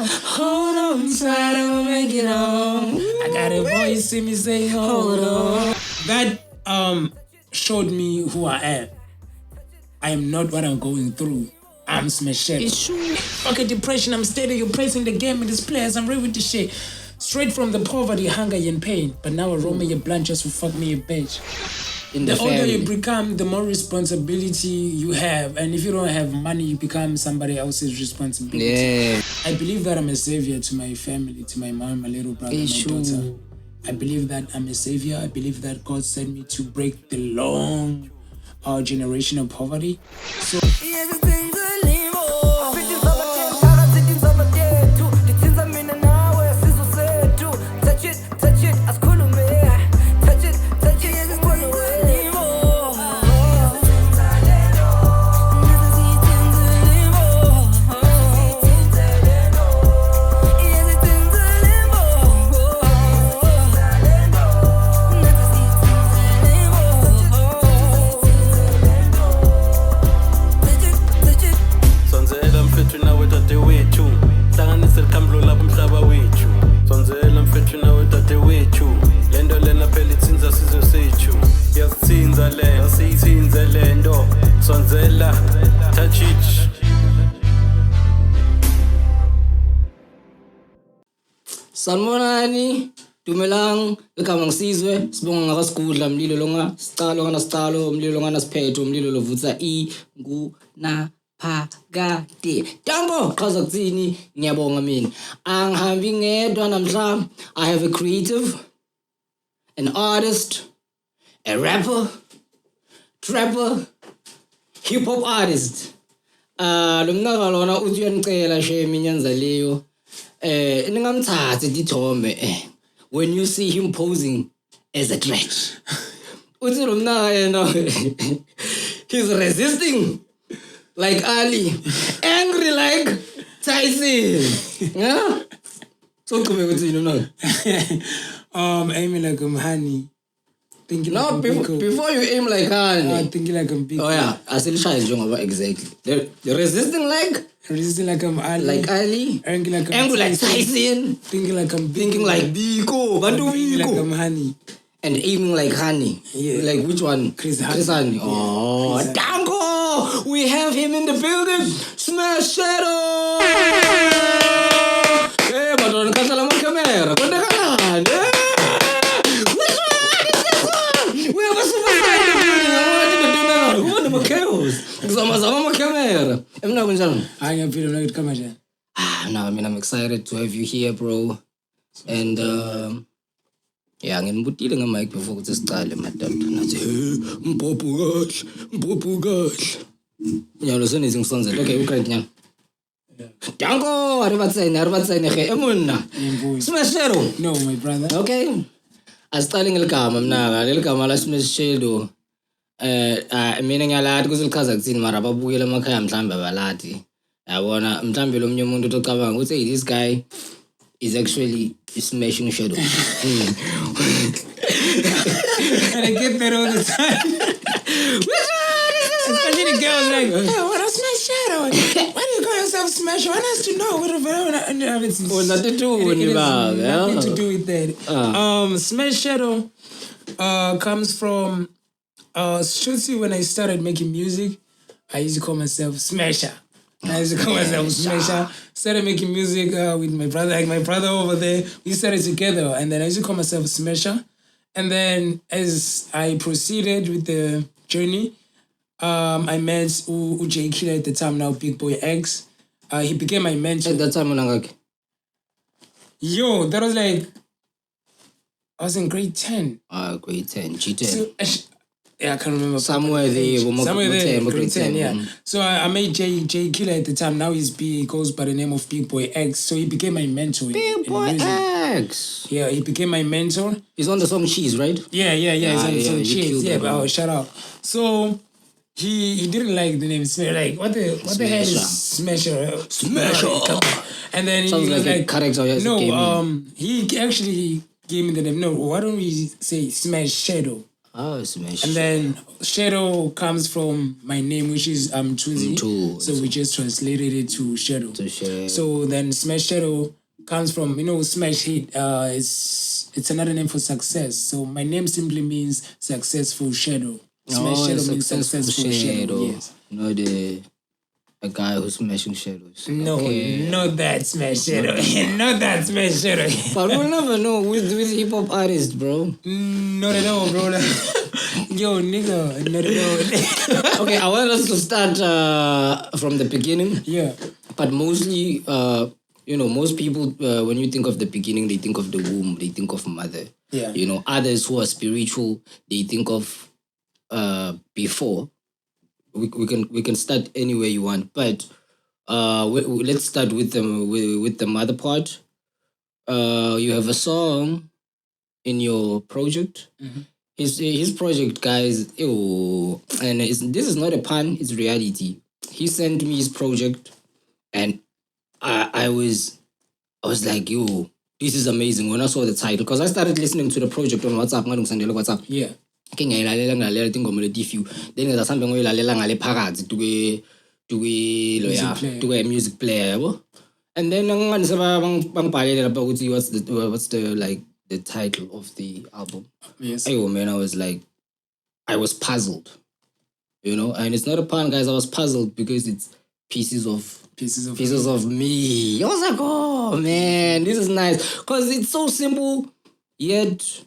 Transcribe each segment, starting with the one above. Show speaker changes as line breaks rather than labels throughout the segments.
Hold on tight, I'll make it home. I got a voice in me say, hold on. That showed me who I am. I am not what I'm going through. I'm smashed. It's true. Okay, depression, I'm steady. You're praising the game and its players. I'm ready with the shit. Straight from the poverty, hunger, and pain. But now I roll me a blunt just to fuck me a bitch. The older you become, the more responsibility you have. And if you don't have money, you become somebody else's responsibility.
Yeah.
I believe that I'm a savior to my family, to my mom, my little brother, my daughter. I believe that I'm a savior. I believe that God sent me to break the long generation of poverty. So
Sanmonani, Dumelang, Kamang Sizwe, Sbonga Sigudhla, Mlilo Longa, Stalo Mlilo Longa Naspeto, Mlilo Lovutsa Ngu na Pagade. Dambo, Kazakzini, Nyabonga Min. Ang having I have a creative, an artist, a rapper, trapper, hip-hop artist. Lumnagalona Ujian Kela Sheminyanza Leo. When you see him posing as a threat, he's resisting like Ali, angry like Tyson. Yeah? So come with you know.
Aiming like Hani. Thinking
no,
like
before you aim like Hani.
Thinking like Biko.
Oh yeah, I still shy is young about exactly. You're resisting like.
Resisting like Ali.
Like Ali.
Angry like
Tyson.
Thinking like
Thinking like Biko. Bantu
Biko. Like
Hani. And aiming like Hani.
Yeah.
Like which one?
Chris Hani.
Oh, Danko! We have him in the building. Smash Shadow! Hey, but on Kasala camera. We have a superstar in the building. I wanted to do that. Who are the chaos? Zama camera. I'm not going to
I am feeling like it come again.
No, I mean, I'm excited to have you here, bro. And, yeah, I'm going to put mic before this style, my dad. And I say, hey, Mpopugash. Yeah, listen, it's sunset. Okay, we can't, yeah. Danko, Smash Shadow.
No, my brother.
Okay. I'm styling the camera. I'm going to smash Shadow. Meaning a lot because Kazakhstan Marababuela Makam Tamba Balati. I wanna Mtambilo Mundo to cover and would say this guy is actually smashing Shadow.
And I get that all the time. Especially the girls like, hey, what a smash Shadow. Why do you call yourself Smash? I want us to know whatever. It's
nothing to do with
nothing to do with that. Smash Shadow comes from Shooty. When I started making music, I used to call myself Smasher. Started making music with my brother, like my brother over there. We started together, and then I used to call myself Smasher. And then as I proceeded with the journey, I met J Killer at the time, now Big Boy X. He became my mentor.
At that time,
yo, that was like, I was in grade 10.
Grade 10, G10.
So, yeah, I can't remember.
Somewhere there,
grade 10, yeah. So I made J Killer at the time. Now he goes by the name of Big Boy X. So he became my mentor.
Big Boy X.
Yeah, he became my mentor.
He's on the song Cheese, right?
Yeah. He's on the song Cheese. Yeah, but shout out. So he didn't like the name Smasher. Like what the hell is Smasher? And then he was like
character.
No, he actually gave me the name. No, why don't we say Smash Shadow?
Oh, smash.
And then shadow comes from my name, which is Tuzi. So we just translated it to shadow. So then smash shadow comes from, smash hit. It's another name for success. So my name simply means successful shadow. Smash shadow means successful shadow. Yes.
A guy who's smashing shadows.
No, not that smash shadow. Not that smash shadow.
But we'll never know with hip-hop artists, bro.
Not at all, bro. Yo, nigga, not at all.
Okay, I want us to start from the beginning.
Yeah.
But mostly, most people, when you think of the beginning, they think of the womb, they think of mother.
Yeah.
Others who are spiritual, they think of before. We can start anywhere you want, but let's start with the mother part. You have a song in your project.
Mm-hmm.
His project, guys. And this is not a pun; it's reality. He sent me his project, and I was like, yo, this is amazing. When I saw the title, because I started listening to the project on WhatsApp.
Yeah.
Ke ngayilalela ngalalela tingoma letifiwe then ngeza sambe ngoyilalela ngale phakathi to music player yabo and then ngangise bangibhalele lapha ukuthi what's the title of the album.
Yes.
Ayo man, I was like, I was puzzled, and it's not a pun, guys. I was puzzled because it's pieces of me. I was like, oh man, this is nice because it's so simple yet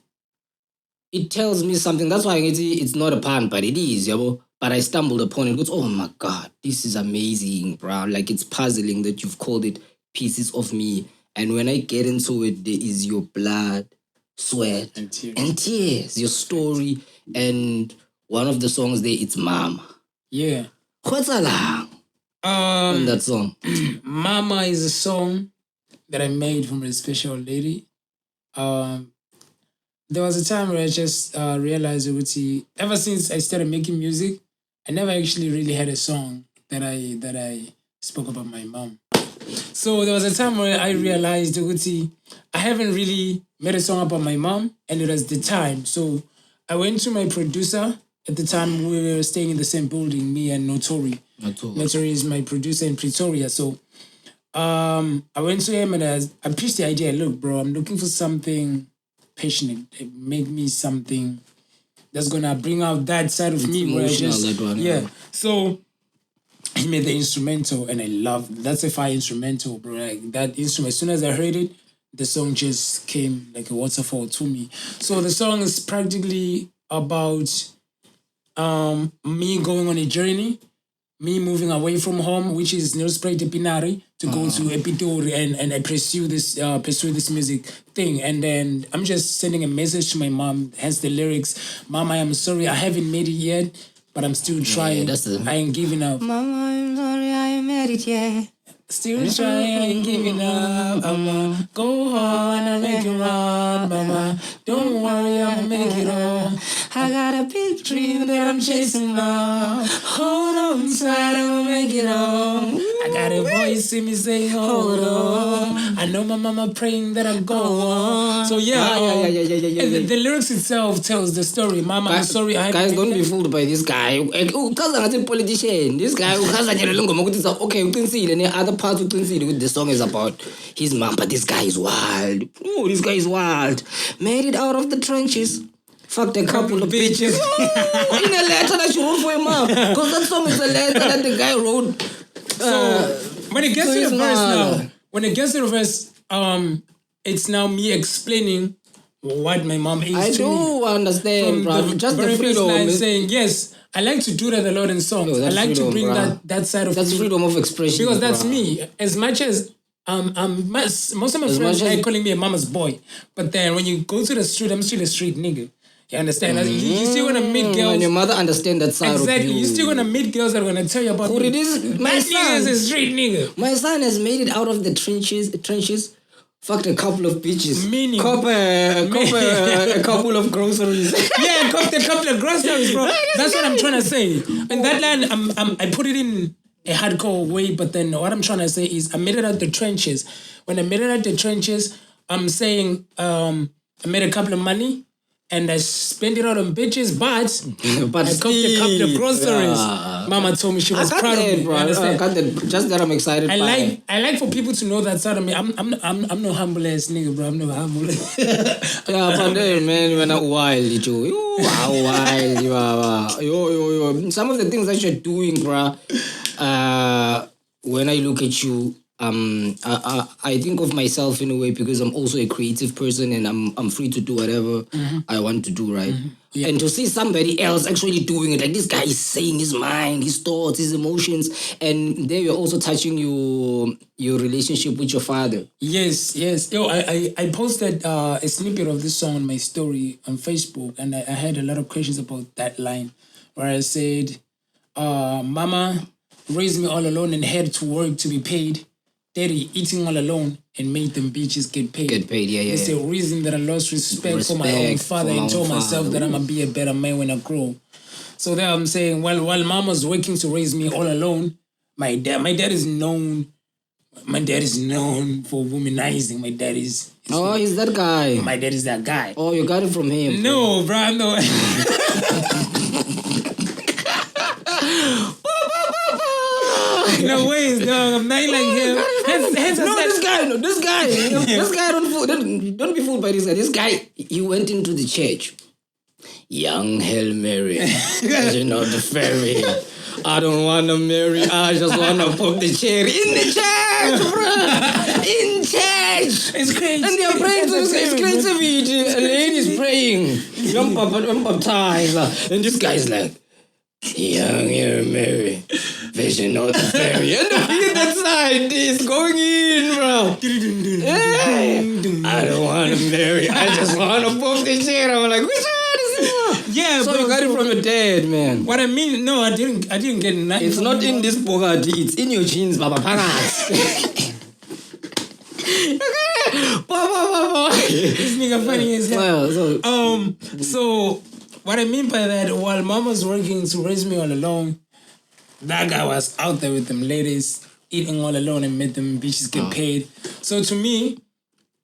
it tells me something. That's why it's not a pun, but it is, yabo. But I stumbled upon it. Goes, oh my God, this is amazing, bro. Like, it's puzzling that you've called it Pieces of Me. And when I get into it, there is your blood, sweat, and tears, your story. And one of the songs there, it's Mama.
Yeah.
What's on that song?
Mama is a song that I made from a special lady. There was a time where I just realized that ever since I started making music, I never actually really had a song that I spoke about my mom. So there was a time where I realized that I haven't really made a song about my mom, and it was the time. So I went to my producer. At the time, we were staying in the same building, me and Notori. Notori is my producer in Pretoria. So I went to him and I pitched the idea. Look, bro, I'm looking for something passionate. Make me something that's gonna bring out that side of me where I just So he made the instrumental and I loved that's a fire instrumental, bro. Like that instrument, as soon as I heard it, the song just came like a waterfall to me. So the song is practically about me going on a journey, me moving away from home, which is Nelspruit Pinari, to go to Pretoria and I pursue this music thing. And then I'm just sending a message to my mom, hence the lyrics. Mom, I am sorry, I haven't made it yet, but I'm still trying. I ain't giving up.
Mama, I'm sorry, I ain't made it yet.
Still trying, I ain't giving up. Mama, go on, I'll make it run. Mama, don't worry, I'll make it all. I got a big dream that I'm chasing now. Hold on tight, I'll make it all. I got a voice in me saying, hold on. I know my mama praying that I go on. So the lyrics itself tells the story. Mama, I'm sorry.
Guys, don't be fooled by this guy. Because I'm a politician. This guy who has okay, other parts of the song is about his mom, but this guy is wild. Oh, this guy is wild. Made it out of the trenches. Fucked a couple of bitches. In a letter that she wrote for your mom. Because that song is a letter that the guy wrote.
So when it gets to the verse it's now me explaining what my mom is
I
to me.
I do understand, bro. Just the freedom.
Line saying, yes, I like to do that a lot in songs. I like
freedom,
to bring that side of
that's
me.
freedom of expression.
Because that's me. As much as most of my friends are calling me a mama's boy. But then when you go to the street, I'm still a street nigga. You understand? You still want to meet girls.
And your mother understand that side
exactly.
of you.
You still want to meet girls that are going to tell you about
who it is. My son
is a street nigga.
My son has made it out of the trenches. Fucked a couple of bitches.
Meaning.
Cop a couple of groceries.
Yeah, copped a couple of groceries, bro. That's what I'm trying to say. And that line, I put it in a hardcore way, but then what I'm trying to say is I made it out the trenches. When I made it out the trenches, I'm saying I made a couple of money. and I spent it all on bitches, but
But
I cooked a couple of groceries.
yeah.
Mama told me she was proud of me.
Bro. I got that. Just that I'm excited.
I like for people to know that side of me. I'm no humble ass nigga, bro. I'm no humble.
Yeah, but then, man, when I'm wild, you are wild, you are. Yo. Some of the things that you're doing, bro. When I look at you, I think of myself in a way because I'm also a creative person and I'm free to do whatever I want to do, right? Yeah. And to see somebody else actually doing it, like this guy is saying his mind, his thoughts, his emotions, and there you're also touching your relationship with your father.
Yes. Yo, I posted a snippet of this song on my story on Facebook, and I had a lot of questions about that line where I said, Mama raised me all alone and had to work to be paid. Daddy eating all alone and made them bitches get paid.
Yeah.
It's the reason that I lost respect for my own father and told myself that I'm going to be a better man when I grow. So there I'm saying, while mama's working to raise me all alone, my dad is known for womanizing. My dad is...
he's that guy.
My dad is that guy.
Oh, you got it from him.
No, bro, no. No ways, dog. I'm not like him.
This guy don't be fooled by this guy. This guy, he went into the church. Young Hail Mary, you know the fairy. I don't want to marry. I just want to pop the cherry in the church, bro. In church.
It's crazy.
And they're praying to this creativity. A lady's praying. I'm baptized. And this guy's like, Young Hail Mary, vision of the fairy. And the beat that side is going in, bro. Hey, I don't want to marry. I just want to pop the cherry. I'm like, which one is this?
Yeah,
so you got it from your dad, man.
What I mean, no, I didn't get nothing.
It's not in this pocket. It's in your jeans, Baba Paras.
This nigga funny as hell.
Well,
so what I mean by that, while mama's working to raise me all alone, that guy was out there with them ladies, eating all alone and made them bitches get paid. So to me,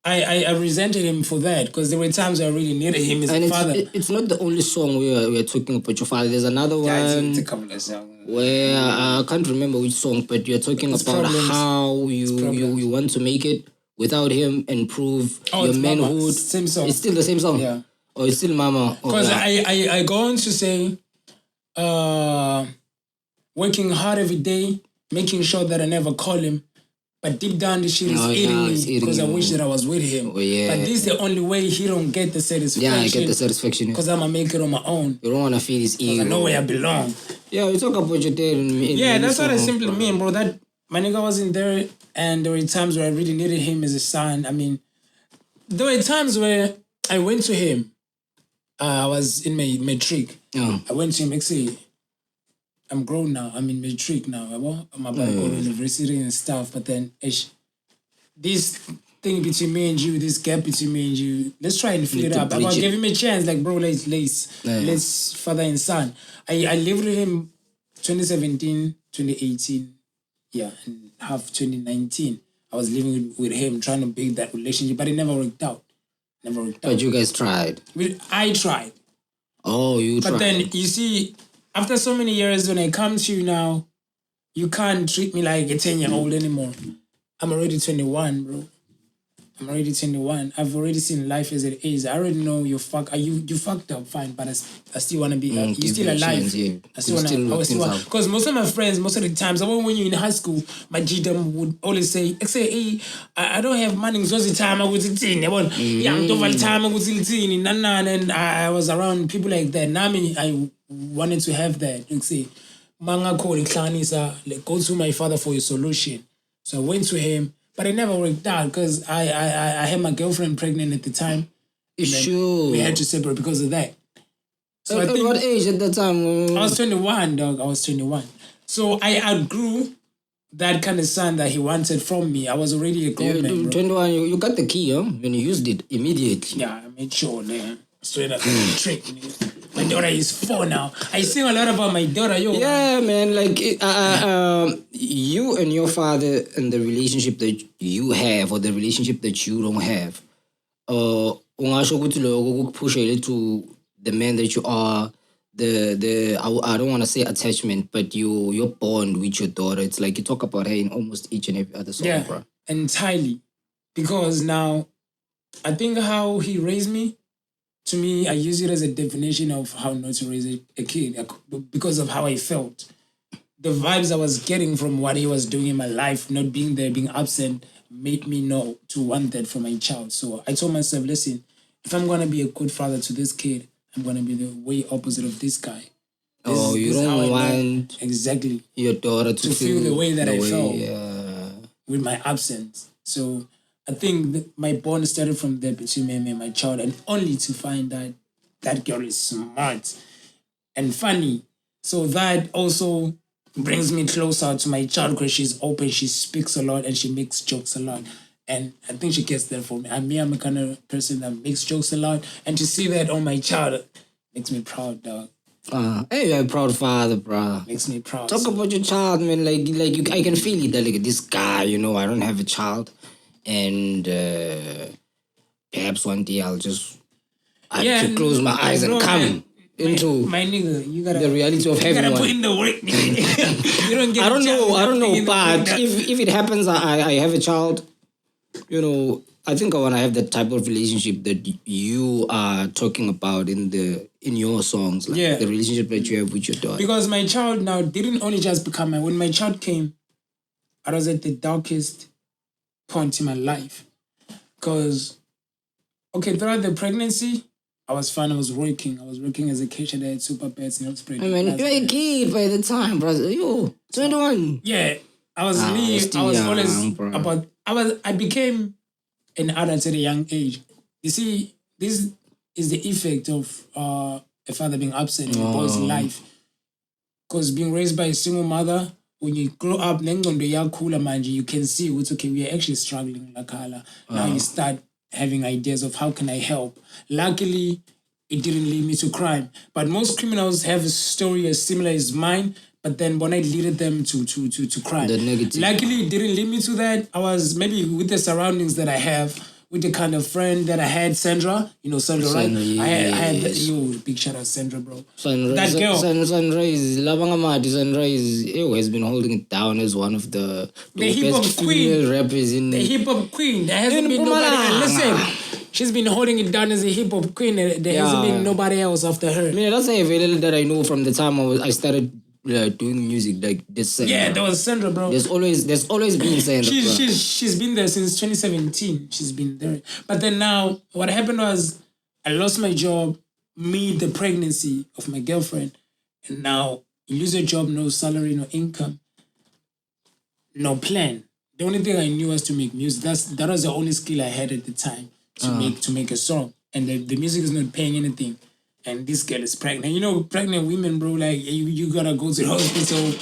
I resented him for that because there were times I really needed him as a father.
It's not the only song we're talking about your father. There's another one.
It's a couple of songs.
Where I can't remember which song, but you're talking about how you want to make it without him and prove your manhood.
Same song.
It's still the same song?
Yeah.
Or it's still Mama?
Because I go on to say, working hard every day, making sure that I never call him. But deep down, the shit is eating me because I wish that I was with him.
Oh, yeah.
But this is the only way he don't get the satisfaction.
Yeah, I get the satisfaction.
Because I'm going to make it on my own.
You don't want to feel his ego.
I know where I belong.
Yeah, you talk about your dad.
That's what I simply mean, bro. That my nigga wasn't there, and there were times where I really needed him as a son. I mean, there were times where I went to him. I was in my matric.
Oh.
I went to him, say, I'm grown now. I'm in matric now. I'm about to go to university and stuff. But then, this thing between me and you, this gap between me and you, let's try and figure it out. I'm going to give him a chance. Like, bro, let's father and son. I lived with him 2017, 2018. Yeah, and half 2019. I was living with him, trying to build that relationship. But it never worked out.
But you guys tried.
I tried.
Oh, you tried.
But then, you see... After so many years, when I come to you now, you can't treat me like a 10-year-old anymore. I'm already 21, bro. I'm already 21. I've already seen life as it is. I already know you fucked up, fine, but I still want to be, you're still alive.
Chance, yeah.
I still want to, because most of my friends, most of the times, when you're in high school, my GM would always say, hey, I don't have money, so the time I was 18. And I was around people like that. Now I wanted to have that. You say, Manga call go to my father for a solution. So I went to him. But it never worked out because I had my girlfriend pregnant at the time.
Sure.
We had to separate because of that. So
I think, what age at that time?
I was 21, dog. I was 21. So I outgrew that kind of son that he wanted from me. I was already a grown man, bro.
21, you got the key, huh? When you used it immediately.
Yeah, I made sure, man. Straight up trick. My daughter is 4 now. I sing a lot about my daughter, yo.
Yeah, man. Like, you and your father and the relationship that you have or the relationship that you don't have, ungasho ukuthi lokho kukupushele to the man that you are, I don't want to say attachment, but your bond with your daughter. It's like you talk about her in almost each and every other song, bro.
Entirely. Because now, I think how he raised me, to me, I use it as a definition of how not to raise a kid because of how I felt. The vibes I was getting from what he was doing in my life, not being there, being absent, made me know to want that for my child. So I told myself, listen, if I'm going to be a good father to this kid, I'm going to be the way opposite of this guy.
You don't want
exactly
your daughter to
feel the way that I felt with my absence. So I think that my bond started from there between me and my child, and only to find that that girl is smart and funny. So that also brings me closer to my child because she's open, she speaks a lot, and she makes jokes a lot. And I think she gets there for me. I'm a kind of person that makes jokes a lot, and to see that on my child makes me proud, dog.
Hey, you're a proud father, bro.
Makes me proud.
Talk about your child, man. I can feel it. Like this guy, I don't have a child, and perhaps one day I'll just have to close my eyes and come into
my nigga. You gotta
the reality of having one.
You gotta put in the work, nigga. You don't get.
I don't know. But if it happens, I have a child. I think I want to have that type of relationship that you are talking about in your songs, like the relationship that you have with your daughter. Because
my child now didn't only just become when my child came, I was at the darkest point in my life. Because, throughout the pregnancy, I was fine. I was working. As a kitchen at Super Pets and Osprey.
I mean, you're a kid by the time, brother. You 21.
Yeah, I was always I became an adult at a young age. You see, this is the effect of a father being absent in a boy's life. Because being raised by a single mother, when you grow up, you can see we are actually struggling. Now you start having ideas of how can I help. Luckily, it didn't lead me to crime. But most criminals have a story as similar as mine, but then when I leaded them to crime.
The negative.
Luckily, it didn't lead me to that. I was maybe with the surroundings that I have, with the kind of friend that I had, Sandra. Sandra, right?
Yes.
I had that, big shout out Sandra, bro.
Sandra,
that girl.
Sandra has been holding it down as one of the
Hip-Hop queen.
Rappers in
the Hip-Hop queen. There hasn't been nobody. Listen, she's been holding it down as a Hip-Hop queen. There hasn't been nobody else after her.
I mean, that's a little that I know from the time I started doing music like this.
Yeah, there was Sandra, bro.
There's always been Sandra.
She's been there since 2017. She's been there. But then now, what happened was I lost my job, the pregnancy of my girlfriend, and now you lose your job, no salary, no income, no plan. The only thing I knew was to make music. That was the only skill I had at the time to make a song, and the music is not paying anything. And this girl is pregnant. Pregnant women, bro, like, you gotta go to the hospital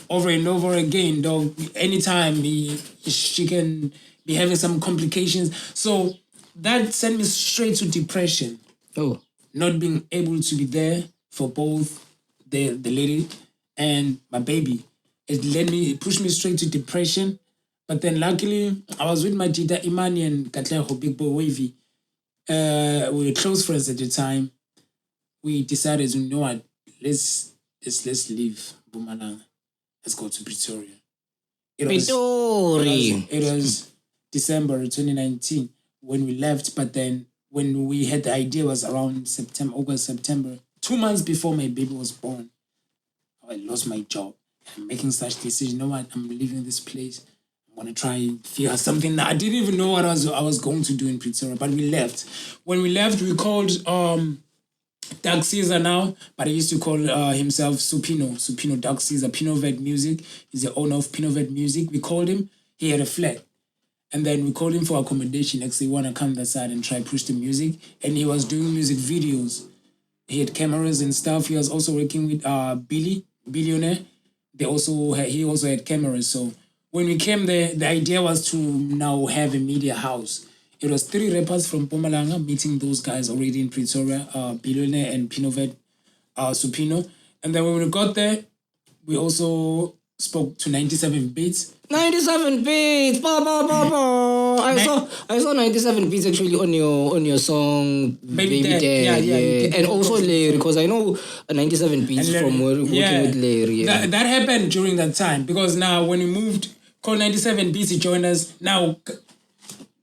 over and over again, dog. Anytime she can be having some complications. So that sent me straight to depression.
Oh.
Not being able to be there for both the lady and my baby. It pushed me straight to depression. But then luckily, I was with my Jida Imani and Katleho, Big Boy Wavy. We were close friends at the time. We decided, you know what, let's leave Mpumalanga. Let's go to Pretoria. It was December 2019 when we left, but then when we had the idea was around August, September. 2 months before my baby was born, I lost my job. I'm making such decision. You know what, I'm leaving this place. I'm going to try and figure out something. I didn't even know what I was going to do in Pretoria, but we left. When we left, we called Dark Caesar now, but he used to call himself Supino Dark Caesar, Pinhovet Music. He's the owner of Pinhovet Music. We called him. He had a flat. And then we called him for accommodation. Actually, want to come that side and try push the music. And he was doing music videos. He had cameras and stuff. He was also working with Billionaire. He also had cameras. So when we came there, the idea was to now have a media house. It was 3 rappers from Mpumalanga meeting those guys already in Pretoria, Billionaire and Pinhovet, Supino. And then when we got there, we also spoke to 97 Beats.
97 Beats! Ba, ba, ba, ba. I saw 97 Beats actually on your song Baby Dad. Yeah. And also Larry, because I know 97 Beats from working with Larry. Yeah.
That happened during that time, because now when we moved, called 97 Beats, he joined us. Now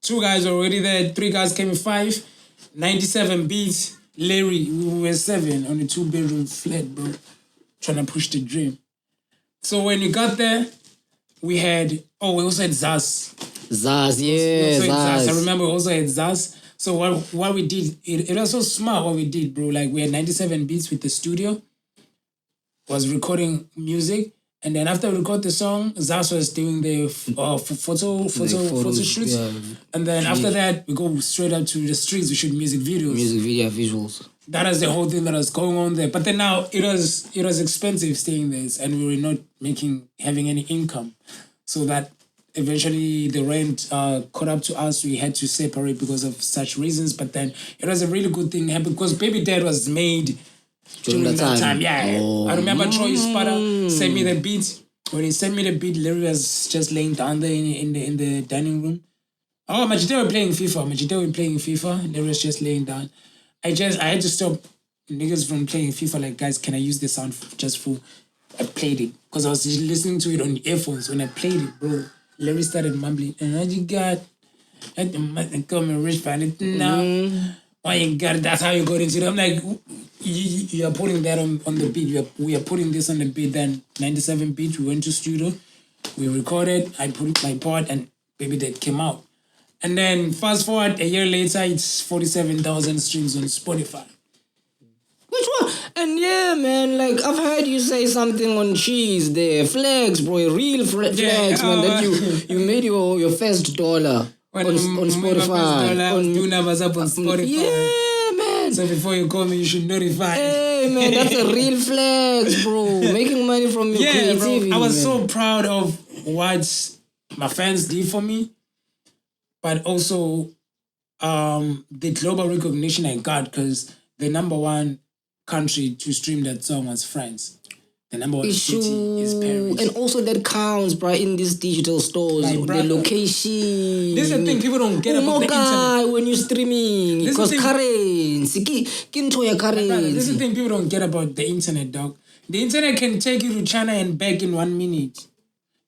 2 guys were already there, 3 guys came in 5. 97 Beats, Larry, we were 7 on a 2-bedroom flat, bro, trying to push the dream. So when we got there, we also had Zaz.
Zaz.
I remember we also had Zaz. So what we did, it was so smart what we did, bro. Like, we had 97 Beats with the studio, was recording music. And then after we record the song, Zaz was doing the photo shoots. Yeah. And then after that, we go straight up to the streets. We shoot music videos.
Music video visuals.
That is the whole thing that was going on there. But then now it was expensive staying there, and we were not having any income. So that eventually the rent caught up to us. We had to separate because of such reasons. But then it was a really good thing because BabyDad was made during that time. Yeah. I remember Troy Spada sent me the beat. When he sent me the beat, Larry was just laying down there in the dining room. Oh, Majide were playing FIFA. Larry was just laying down. I had to stop niggas from playing FIFA. Like, guys, can I use the sound I played it. Because I was listening to it on the earphones. When I played it, bro, Larry started mumbling, and you got, come and rich fan it now. Why you got it? That's how you got into it. I'm like, you are putting that on the beat. We are putting this on the beat. Then 97 Beat, we went to studio. We recorded. I put my part, and BabyDad came out. And then fast forward a year later, it's 47,000 streams on Spotify.
Which one? And yeah, man, like, I've heard you say something on Cheese there. Flags, bro, real flags, man, that you made your first dollar on Spotify.
New numbers up on Spotify.
Yeah, man.
So before you call me, you should notify.
Hey, man, that's a real flex, bro. Making money from your creativity.
Bro, I was so proud of what my fans did for me. But also the global recognition I got, because the number 1 country to stream that song was France. The number 1 city is Paris.
And also that counts, bro, in these digital stores. Like, the location.
This is the thing people don't get about the internet.
When you're streaming. Because currency.
This is the thing people don't get about the internet, dog. The internet can take you to China and back in 1 minute.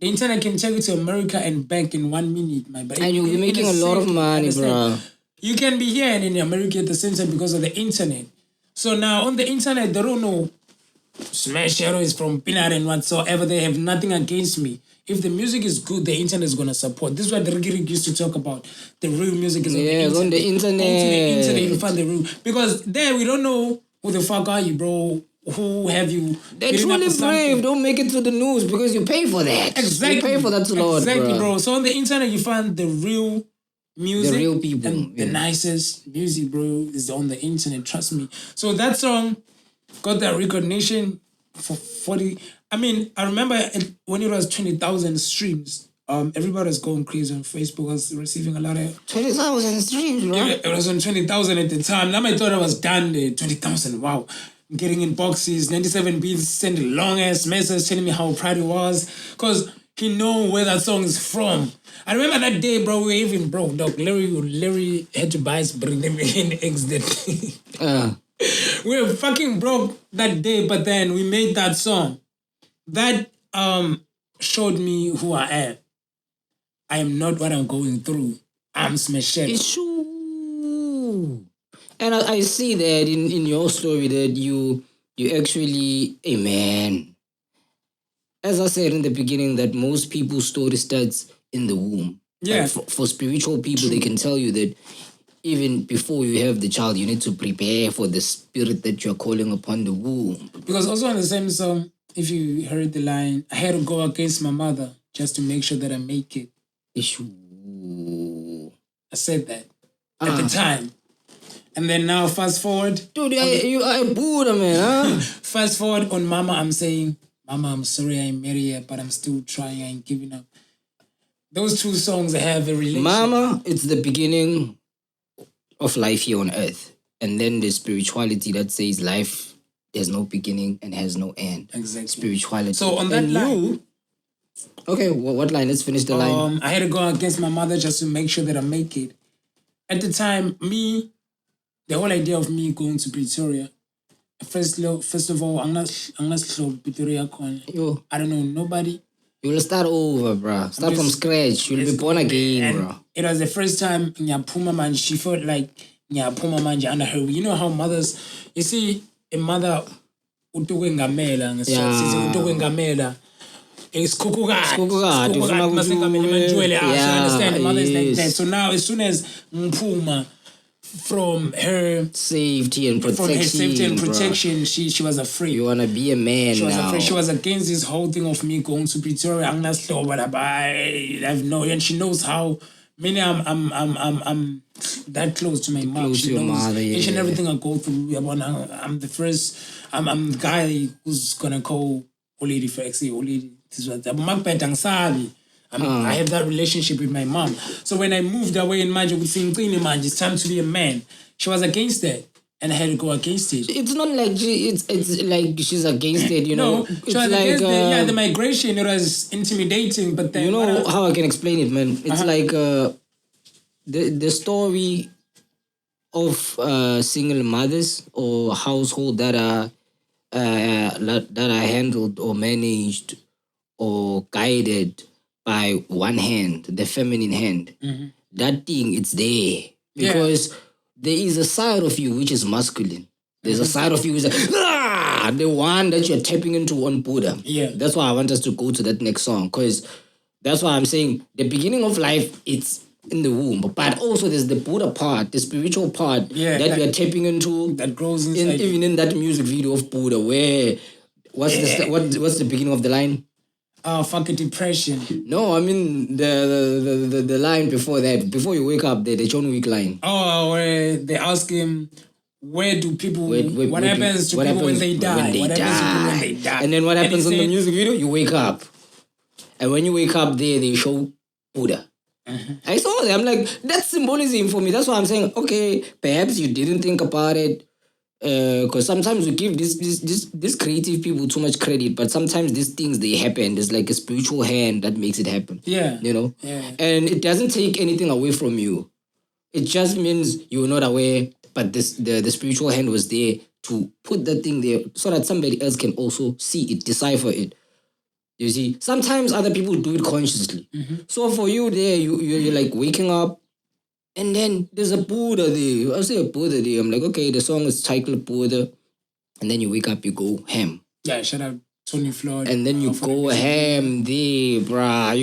The internet can take you to America and back in 1 minute, my brother.
And you'll be making a lot of money, bro.
You can be here and in America at the same time because of the internet. So now on the internet, they don't know Smash Hero is from Pinhovet and whatsoever. They have nothing against me. If the music is good, the internet is going to support. This is what Rick used to talk about. The real music is
on the internet.
Go to the internet, you find the real. Because there, we don't know who the fuck are you, bro. Who have you?
They're truly brave. Don't make it to the news because you pay for that.
Exactly.
You pay for that a lot,
exactly, bro. So on the internet, you find the real music.
The real people.
And the nicest music, bro, is on the internet. Trust me. So that song got that recognition for 40. I mean, I remember when it was 20,000 streams. Everybody was going crazy on Facebook. I was receiving a lot of
20,000 streams, right?
It was on 20,000 at the time. Now I thought I was done there. 20,000, wow. Getting in boxes, 97 Beats sent a long-ass message telling me how proud he was. Because he know where that song is from. I remember that day, bro, we were even broke, dog. Larry had to buy us, bring them in eggs that we were fucking broke that day, but then we made that song. That showed me who I am. I am not what I'm going through. I'm smashed.
It's true. And I see that in your story that you actually, hey man, as I said in the beginning, that most people's story starts in the womb.
Yeah.
Like for spiritual people, they can tell you that even before you have the child, you need to prepare for the spirit that you're calling upon the womb.
Because also on the same song, if you heard the line, I had to go against my mother just to make sure that I make it. I said that at the time. And then now fast forward.
Dude, you are a Bhuda, man, huh?
Fast forward on Mama, I'm saying, Mama, I'm sorry I ain't married yet, but I'm still trying, I ain't giving up. Those 2 songs have a relationship.
Mama, it's the beginning of life here on earth. And then the spirituality that says life has no beginning and has no end.
Exactly.
Spirituality.
So on that line,
Okay, what line? Let's finish the line.
I had to go against my mother just to make sure that I make it. At the time, the whole idea of me going to Pretoria, first of all, I'm not Pretoria.
Yo.
I don't know nobody.
You will start over, bro. Start from scratch. You'll be born again, bro.
It was the first time Nyapuma man, she felt like Nyapuma man under her. You know how mothers, you see, a mother utuwengamela, utuwengamela. It's kukugat. I understand the mother is like that. So now, as soon as Mpuma, from her
safety and protection,
she was afraid.
You wanna be a man.
She was afraid. She was against this whole thing of me going to Pretoria. I'm not slow, but I have no. And she knows how. I'm that close to my mom. She knows mother, each and everything I go through. I'm the first. I'm the guy who's gonna call Olidi for XA Olidi. I have that relationship with my mom. So when I moved away in Manje, it's time to be a man. She was against that, and I had to go against it.
It's not like it's like she's against it, you know.
No, she was like, against the migration. It was intimidating, but then
you know how I can explain it, man. It's like the story of single mothers or household that are handled or managed or guided by one hand, the feminine hand.
Mm-hmm.
That thing, it's there. Because there is a side of you which is masculine. There's a side of you which is like, the one that you're tapping into on Bhuda.
Yeah.
That's why I want us to go to that next song. Because that's why I'm saying the beginning of life, it's in the womb. But also there's the Bhuda part, the spiritual part that we are tapping into.
That grows inside.
Even in that music video of Bhuda, where what's the beginning of the line?
Fucking depression.
No, I mean the line before that, before you wake up, the John Wick line.
Oh, where they ask him, where do people? What happens to people when they die? What happens to people when they die?
And then what happens in the music video? You wake up, and when you wake up, they show Bhuda.
Mm-hmm.
I saw that. I'm like, that's symbolism for me. That's why I'm saying, okay, perhaps you didn't think about it. Because sometimes we give these creative people too much credit, but sometimes these things, they happen. There's like a spiritual hand that makes it happen.
Yeah.
You know?
Yeah.
And it doesn't take anything away from you. It just means you were not aware, but the spiritual hand was there to put that thing there so that somebody else can also see it, decipher it. You see? Sometimes other people do it consciously.
Mm-hmm.
So for you there, you're like waking up, and then there's a Bhuda there. I say a Bhuda there. I'm like, okay, the song is titled Bhuda. And then you wake up, you go ham.
Yeah, shout out Tony Floyd.
And then you go ham there, bruh.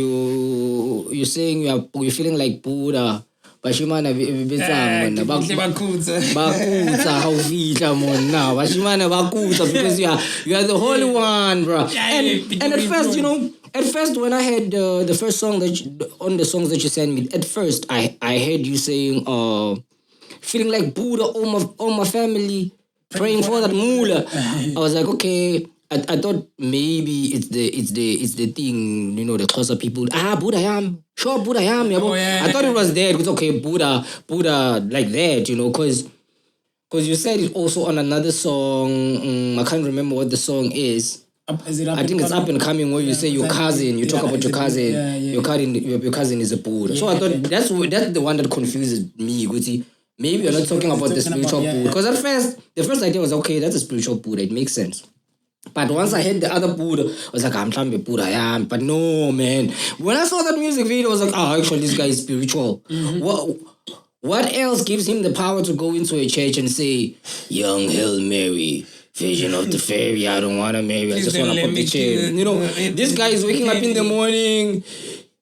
You're saying you're feeling like Bhuda. Bashimana bitsa bakutsa how fitla monna. Bashimana bakutsa because you are the holy one, bruh. And at first, at first, when I had the first song on the songs that you sent me, at first I heard you saying, feeling like Bhuda, all my family, praying for that moolah. I was like, okay. I thought maybe it's the thing, the Xhosa people. Bhuda yam, sure Bhuda yam. I thought it was there. It was okay, Bhuda like that, because you said it also on another song. I can't remember what the song is. I think it's Up and Coming, where you say your cousin, you talk about your cousin, your cousin is a Bhuda. So I thought that's the one that confuses me. Maybe you're not talking about the spiritual Bhuda. Because at first, the first idea was, okay, that's a spiritual Bhuda, it makes sense. But once I heard the other Bhuda, I was like, I'm trying to be Bhuda, yeah. But no, man. When I saw that music video, I was like, actually, this guy is spiritual. Mm-hmm. What else gives him the power to go into a church and say, Young Hail Mary, Vision of the Fairy, I don't want to marry, I just want to pop the chair. This guy is waking up in the morning,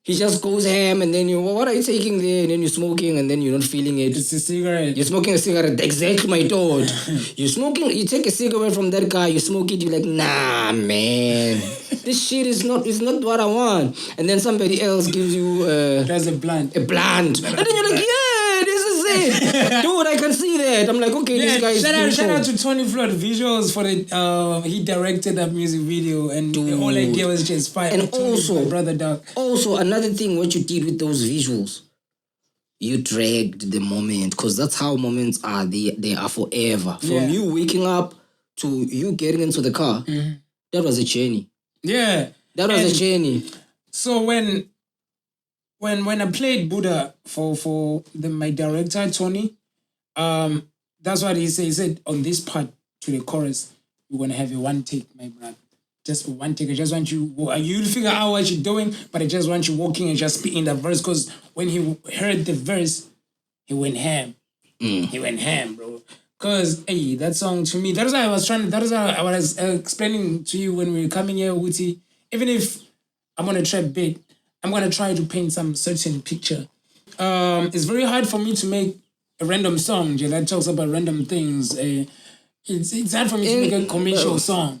he just goes ham, and then what are you taking there? And then you're smoking, and then you're not feeling it.
It's a cigarette.
You're smoking a cigarette. Exactly, my thought. You take a cigarette from that guy, you smoke it, you're like, nah, man. This shit is not what I want. And then somebody else gives you
There's a blunt.
And then you're like, yeah, this is it. Dude, I can see that. I'm like, okay, this guy is
shout out to Tony Floyd visuals for the he directed that music video, and the whole idea was just fire.
And also,
my brother Doc.
Also, another thing, what you did with those visuals, you dragged the moment, because that's how moments are. They are forever. From you waking up to you getting into the car, that was a journey.
Yeah.
That was a journey.
So when I played Bhuda for my director Tony, that's what he said. He said on this part to the chorus, we're gonna have a one take, my brother. Just for one take. I just want you'll figure out what you're doing, but I just want you walking and just spitting the verse. Because when he heard the verse, he went ham. He went ham, bro. Because hey, that song to me, that is why I was explaining to you when we were coming here, Wuti. Even if I'm on a trap beat, I'm gonna try to paint some certain picture. It's very hard for me to make a random song that talks about random things. It's hard for me to make a commercial song.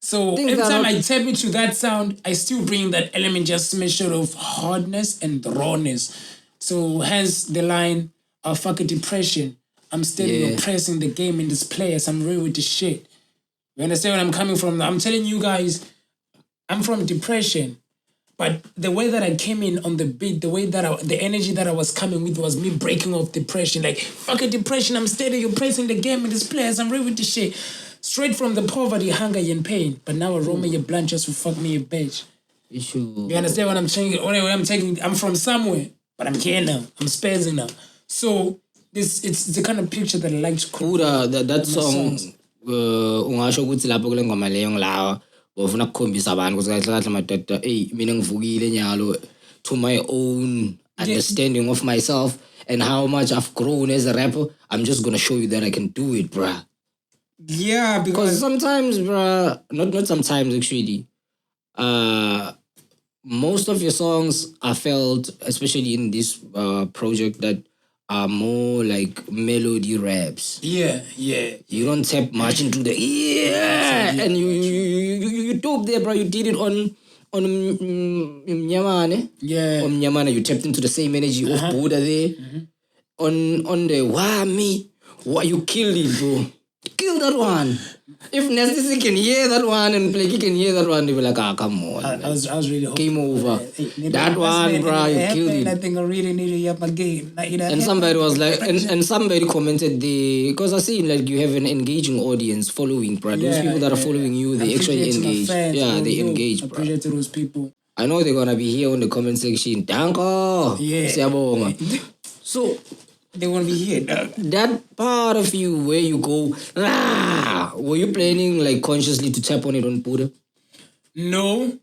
So every time I tap into that sound, I still bring that element, just measure of hardness and rawness. So hence the line, fuck a depression. I'm steady oppressing the game in this place. I'm real with the shit. You understand where I'm coming from? I'm telling you guys, I'm from depression. But the way that I came in on the beat, the way that the energy that I was coming with was me breaking off depression. Like, fuck a depression, I'm steady oppressing the game in this place. I'm real with the shit. Straight from the poverty, hunger, and pain. But now I roll me a blunt just to fuck me a bitch. You understand what I'm saying? I'm from somewhere, but I'm here now. I'm spazzing now. So it's the kind of picture that I like to create.
That song, ungasho ukuthi lapho kule ngoma leyo nglawa, ufuna ukukhombisa abantu ukuthi kahle kahle madoda, mina ngivukile nyalo to my own understanding of myself and how much I've grown as a rapper. I'm just gonna show you that I can do it, bruh.
Yeah, because
sometimes, bruh, not sometimes actually. Most of your songs are felt, especially in this project, that are more like melody raps.
Yeah.
You don't tap much into the and you dope there, bro. You did it on Mnyamane.
Yeah.
On Mnyamane, you tapped into the same energy of Bhuda there. On the why me? Why you killed it, bro? Kill that one. If necessary, can hear that one and play, he can hear that one. They be like, come on.
I was really hoping.
Game over. That one, bro, you killed it.
I think I really needed up again.
And somebody was like, and somebody commented because I see like you have an engaging audience following, bro. Those people that are following you, they actually engage. They engage, bro.
Appreciate those people.
I know they're gonna be here on the comment section. Danko.
Yeah. So they won't be here, dog.
That part of you where you go, were you planning like consciously to tap on it on Bhuda?
No,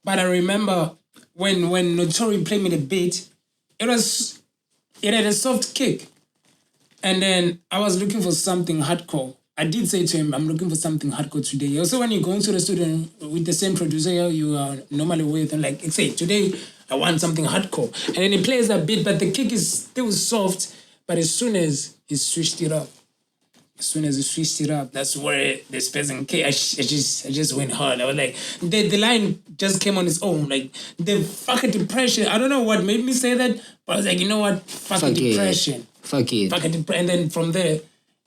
but I remember when Notori played me the beat, it had a soft kick, and then I was looking for something hardcore. I did say to him, I'm looking for something hardcore today. Also, when you go into the studio with the same producer you are normally with, and like, say, today I want something hardcore. And then he plays that beat, but the kick is still soft. But as soon as he switched it up, that's where the spacing came. I just went hard. I was like, the line just came on its own. Like, the fucking depression. I don't know what made me say that, but I was like, you know what? Fucking depression.
Fuck it.
And then from there,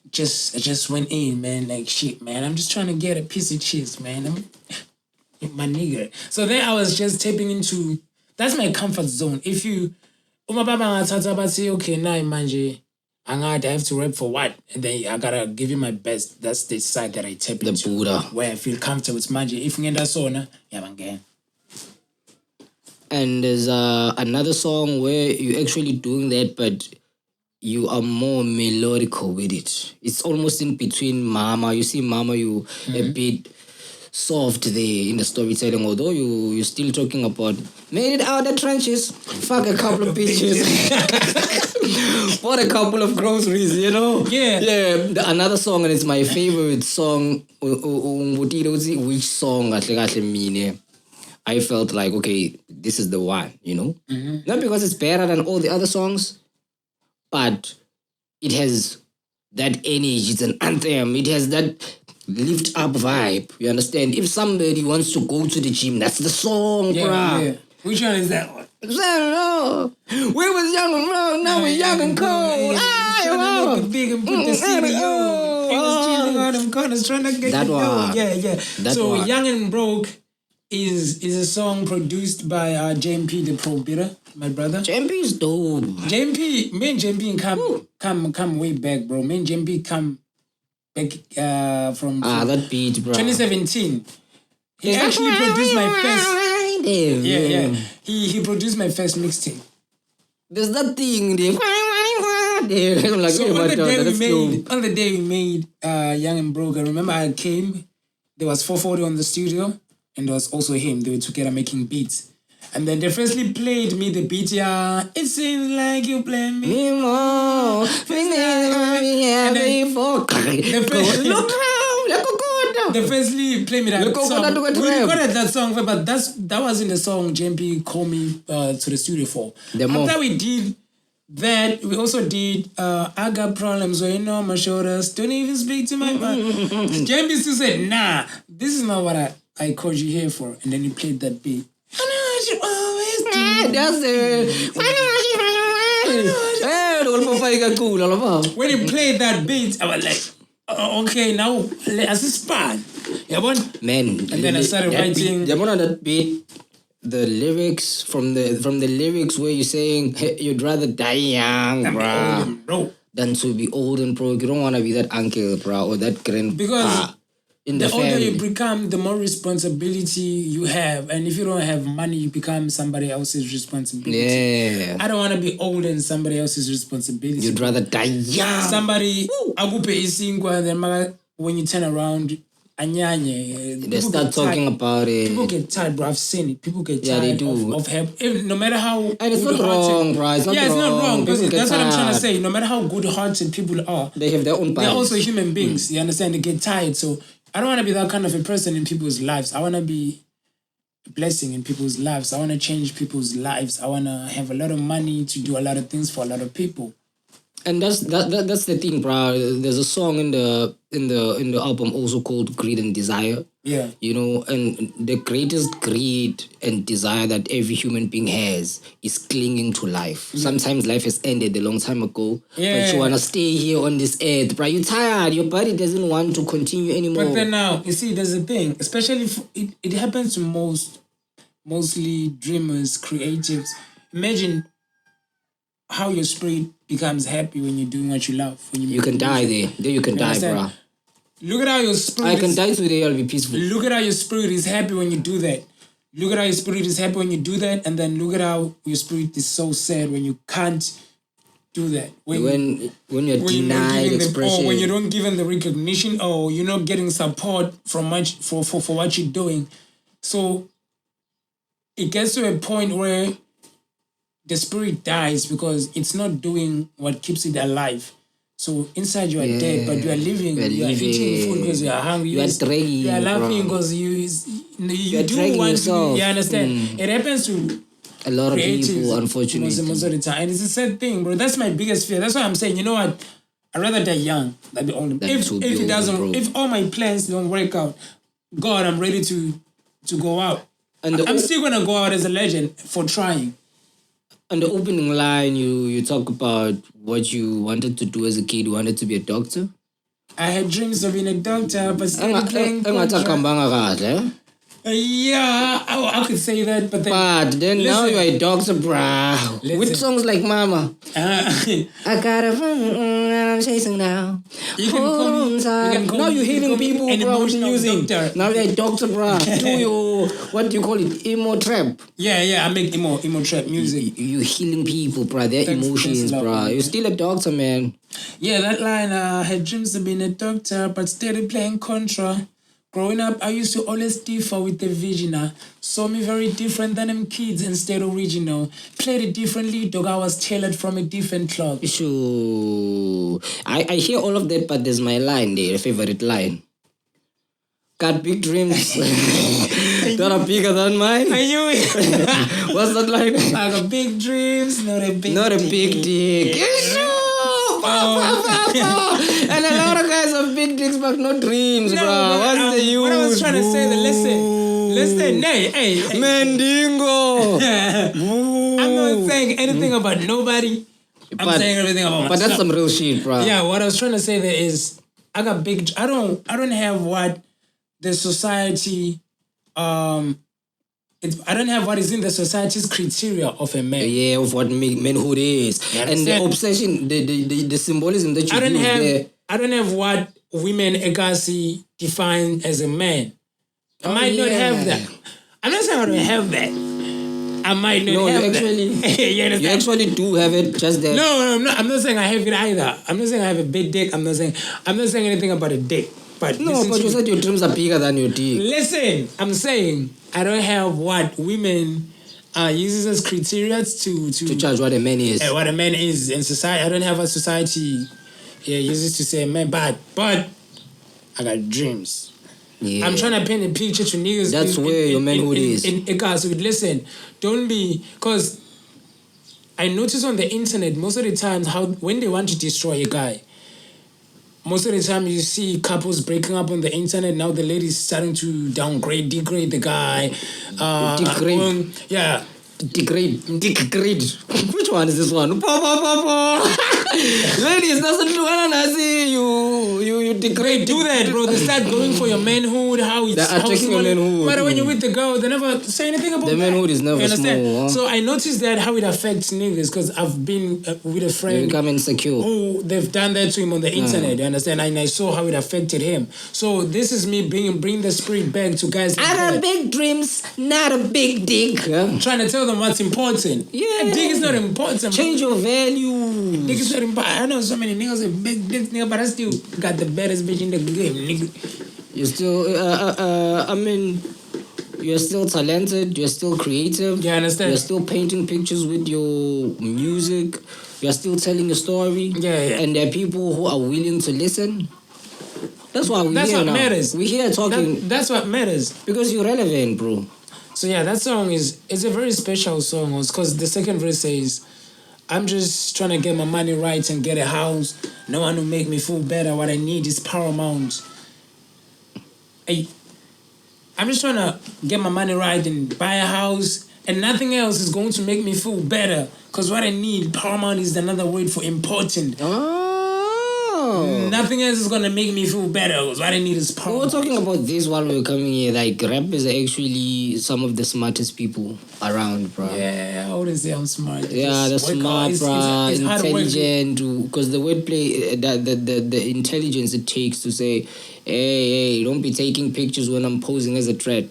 I just went in, man. Like, shit, man. I'm just trying to get a piece of cheese, man. I'm my nigga. So then I was just tapping into, that's my comfort zone. If you, say, okay, now manje, I have to rap for what? And then I gotta give you my best. That's the side that I tap into.
The Bhuda.
Where I feel comfortable with manje. If you get that song, yeah,
and there's another song where you're actually doing that, but you are more melodical with it. It's almost in between Mama. You see Mama, you a bit soft there in the storytelling, although you're still talking about made it out the trenches, fuck a couple of bitches, bought a couple of groceries, you know?
Yeah.
Another song, and it's my favorite song, which song I felt like, okay, this is the one, you know? Not because it's better than all the other songs, but it has that energy. It's an anthem. It has that lift up vibe. You understand? If somebody wants to go to the gym, that's the song, bruh.
Yeah. Which one is that one?
I don't know. We was young and round, now we're young and cold.
Trying to make it big and put the CEO. He was chilling on them corners trying to get
that one.
Yeah. So one. Young and Broke is a song produced by JMP Da Pro Beater, my brother.
JMP is dope.
Me and JMP come way back, bro. Me and JMP come back from
that beat, bro.
2017. He actually produced my first. Yeah. He produced my first mixtape.
There's that thing there. Like,
So on the day we made Young and Broke, I remember I came, there was 440 on the studio, and there was also him. They were together making beats. And then they firstly played me the beat, yeah. It seems like you play me more. They firstly played me that song. We recorded that song, but that wasn't the song JMP called me to the studio for. After we did that, we also did I Got Problems Weighing on My Shoulders, Don't Even Speak to My Mind. JMP still said, nah, this is not what I called you here for. And then he played that beat. I know I should always do.
That's it.
When he played that beat, I was like, okay, now let's expand.
Man,
and then I started writing.
That beat, the lyrics from the lyrics where you're saying, hey, you'd rather die young, bro, than to be old and broke. You don't want to be that uncle, bro, or that grandpa.
Because
in
the older
family.
you become, the more responsibility you have. And if you don't have money, you become somebody else's responsibility.
Yeah.
I don't want to be old and somebody else's responsibility.
You'd rather die young.
Somebody, then when you turn around,
they start talking about it.
People get tired, bro. I've seen it. People get tired
they do.
of help. No matter how
and it's not wrong, bro. It's not wrong.
Because that's what I'm trying to say. No matter how good-hearted people are,
they have their own bodies.
They're also human beings. You understand? They get tired. So I don't want to be that kind of a person in people's lives. I want to be a blessing in people's lives. I want to change people's lives. I want to have a lot of money to do a lot of things for a lot of people.
And that's the thing, bro. There's a song in the album also called Greed and Desire.
Yeah.
You know, and the greatest greed and desire that every human being has is clinging to life. Yeah. Sometimes life has ended a long time ago, but you want to stay here on this earth, bro. You're tired. Your body doesn't want to continue anymore.
But then now, you see, there's a thing, especially if it happens to mostly dreamers, creatives. Imagine how your spirit becomes happy when you're doing what you love. When
you can die there. There you can die, bro.
Look at how your spirit
I can die today, I'll be peaceful.
Look at how your spirit is happy when you do that. Look at how your spirit is happy when you do that. And then look at how your spirit is so sad when you can't do that.
When you're denied expression.
Or when you don't give them the recognition, or you're not getting support from for what you're doing. So it gets to a point where the spirit dies because it's not doing what keeps it alive. So inside you are dead, but you are living. You are eating food because you are hungry.
You are dragging.
You are laughing because you do want to. You understand? It happens to
a lot of people, unfortunately.
Most of the time. And it's a sad thing, bro. That's my biggest fear. That's why I'm saying, you know what? I'd rather die young than be old. If it doesn't, if all my plans don't work out, God, I'm ready to go out. And I'm still gonna go out as a legend for trying.
On the opening line, you talk about what you wanted to do as a kid. You wanted to be a doctor?
I had dreams of being a doctor, but still playing yeah, I could say that, but
then now you're a doctor, bruh. With songs like Mama. I got a I'm chasing now.
You can call me,
now you're healing people, bro, with music. Now you're a doctor, bruh. Do you, what do you call it, emo trap?
Yeah, I make emo trap music.
You're healing people, bruh, their emotions, bruh. You're still a doctor, man.
Yeah, that line, I had dreams of being a doctor, but steady playing Contra. Growing up, I used to always differ with the vision. Saw me very different than them kids instead original. Played it differently, dog. I was tailored from a different club.
Sure. I hear all of that, but there's my line there, a favorite line. Got big dreams that are bigger than mine.
I knew it.
What's that line?
I got big dreams, not a big
dick. And a lot of guys have big dicks but no dreams, bro. What's the use?
What I was trying to say, listen, hey.
Mandingo.
I'm not saying anything about nobody. I'm saying everything about myself.
But that's some real shit, bro.
Yeah, what I was trying to say there is, I got big. I don't have what the society I don't have what is in the society's criteria of a man.
Yeah, of what manhood is. And the obsession, the symbolism that you use there.
I don't have what women Egasi define as a man. I might not have that. I'm not saying I don't have that. I might not have that.
You actually do have it, just that.
No, I'm not saying I have it either. I'm not saying I have a big dick. I'm not saying anything about a dick. But
you said your dreams are bigger than your dick.
Listen, I'm saying I don't have what women uses as criteria to
judge what a man is.
What a man is in society. I don't have what society uses to say man, but I got dreams. Yeah. I'm trying to paint a picture to niggas.
That's where your manhood is.
Guys, listen, don't be, because I notice on the internet most of the times when they want to destroy a guy, most of the time you see couples breaking up on the internet. Now the lady's starting to degrade the guy.
Degrade.
Yeah.
Degrade. Which one is this one? Ladies, doesn't want to see you degrade.
Do that, bro. They start going for your manhood. They're attacking your manhood. But when you're with the girl, they never say anything about that.
The manhood is never small. Huh?
So I noticed that how it affects niggas, because I've been with a friend.
You become insecure.
Who they've done that to him on the internet. You understand? And I saw how it affected him. So this is me bring the spirit back to guys.
I got big dreams, not a big dick.
Yeah. Trying to tell them what's important.
Yeah.
A dick is not important.
Change your value.
Dick is not important. I know so many niggas with big dicks, nigga, but I still got the baddest bitch in the game, nigga.
You're still, you're still talented. You're still creative.
Yeah, I understand.
You're still painting pictures with your music. You're still telling a story.
Yeah.
And there are people who are willing to listen. That's why
That's
here
what
now.
Matters.
We're here talking.
That's what matters.
Because you're relevant, bro.
So yeah, that song it's a very special song, because the second verse says, I'm just trying to get my money right and get a house. No one will make me feel better. What I need is paramount. Hey, I'm just trying to get my money right and buy a house, and nothing else is going to make me feel better. Because what I need, paramount, is another word for important. Nothing else is gonna make me feel better. What I need is power.
We were talking about this while we were coming here. Like, rappers are actually some of the smartest people around, bro.
Yeah, I wouldn't say I'm smart.
Yeah, they're smart, bro. It's intelligent. Because the wordplay, the intelligence it takes to say, hey, don't be taking pictures when I'm posing as a threat.